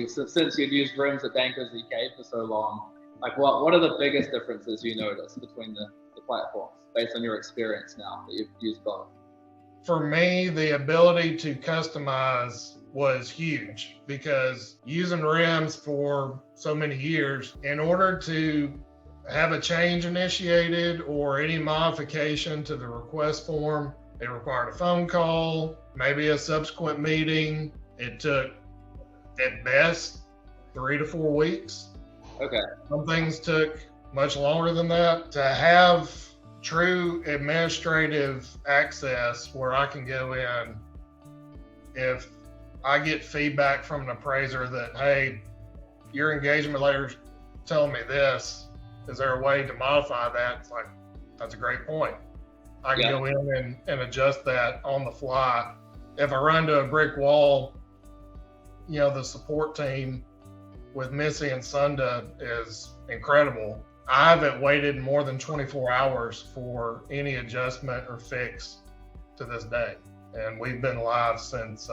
since you'd used rooms at Bankers UK for so long, like what are the biggest differences you notice between the platforms based on your experience now that you've used both? For me, the ability to customize was huge because using RIMS for so many years, in order to have a change initiated or any modification to the request form, it required a phone call, maybe a subsequent meeting. It took, at best, 3 to 4 weeks. Okay. Some things took much longer than that. To have true administrative access where I can go in, if I get feedback from an appraiser that, hey, your engagement letter's telling me this, is there a way to modify that? It's like, that's a great point. I can go in and adjust that on the fly. If I run to a brick wall, the support team with Missy and Sunda is incredible. I haven't waited more than 24 hours for any adjustment or fix to this day. And we've been live since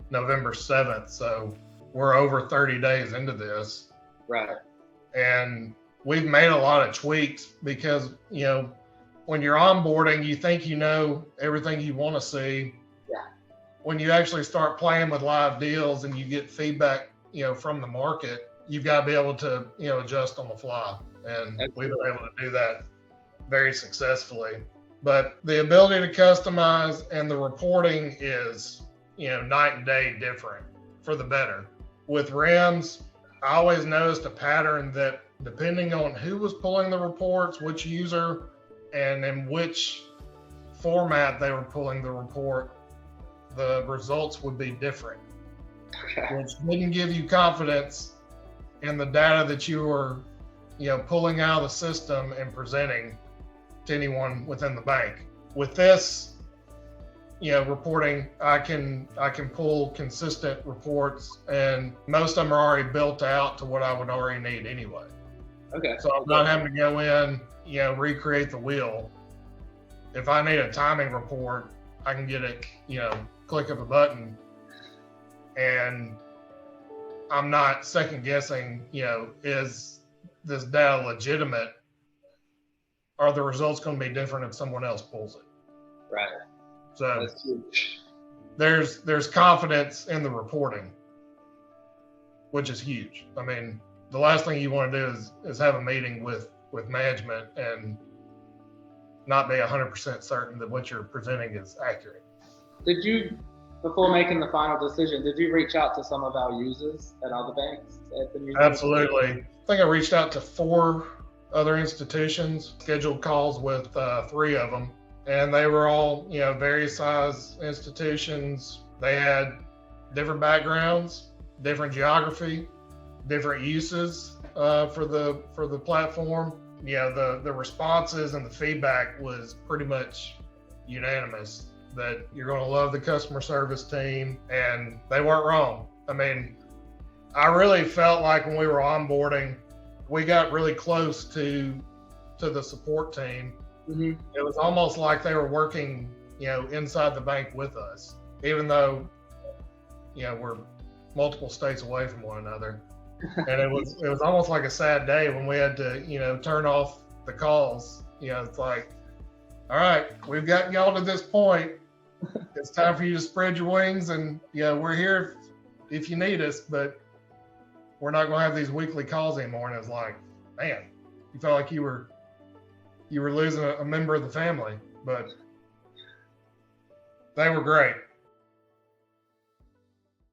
November 7th. So we're over 30 days into this. Right. And we've made a lot of tweaks because, when you're onboarding, you think you know everything you want to see. Yeah. When you actually start playing with live deals and you get feedback, from the market, you've got to be able to, adjust on the fly. And we've been able to do that very successfully. But the ability to customize and the reporting is, night and day different for the better. With RIMS, I always noticed a pattern that depending on who was pulling the reports, which user, and in which format they were pulling the report, the results would be different, which didn't give you confidence in the data that you were, pulling out of the system and presenting to anyone within the bank. With this, reporting, I can pull consistent reports, and most of them are already built out to what I would already need anyway. Okay. So I'm not having to go in, recreate the wheel. If I need a timing report, I can get it, click of a button, and I'm not second guessing, is this data legitimate? Are the results going to be different if someone else pulls it? Right. So that's huge. There's confidence in the reporting, which is huge. I mean, the last thing you want to do is have a meeting with management and not be 100% certain that what you're presenting is accurate. Did you, before making the final decision, did you reach out to some of our users at other banks? Absolutely. I think I reached out to 4 other institutions, scheduled calls with 3 of them, and they were all, various size institutions. They had different backgrounds, different geography, different uses for the platform. The responses and the feedback was pretty much unanimous that you're going to love the customer service team, and they weren't wrong. I mean, I really felt like when we were onboarding, we got really close to the support team. Mm-hmm. It was almost like they were working, inside the bank with us, even though, we're multiple states away from one another. And it was almost like a sad day when we had to, turn off the calls. It's like, all right, we've gotten y'all to this point. It's time for you to spread your wings, and we're here if you need us, but we're not going to have these weekly calls anymore. And it's like, man, you felt like you were losing a member of the family, but they were great.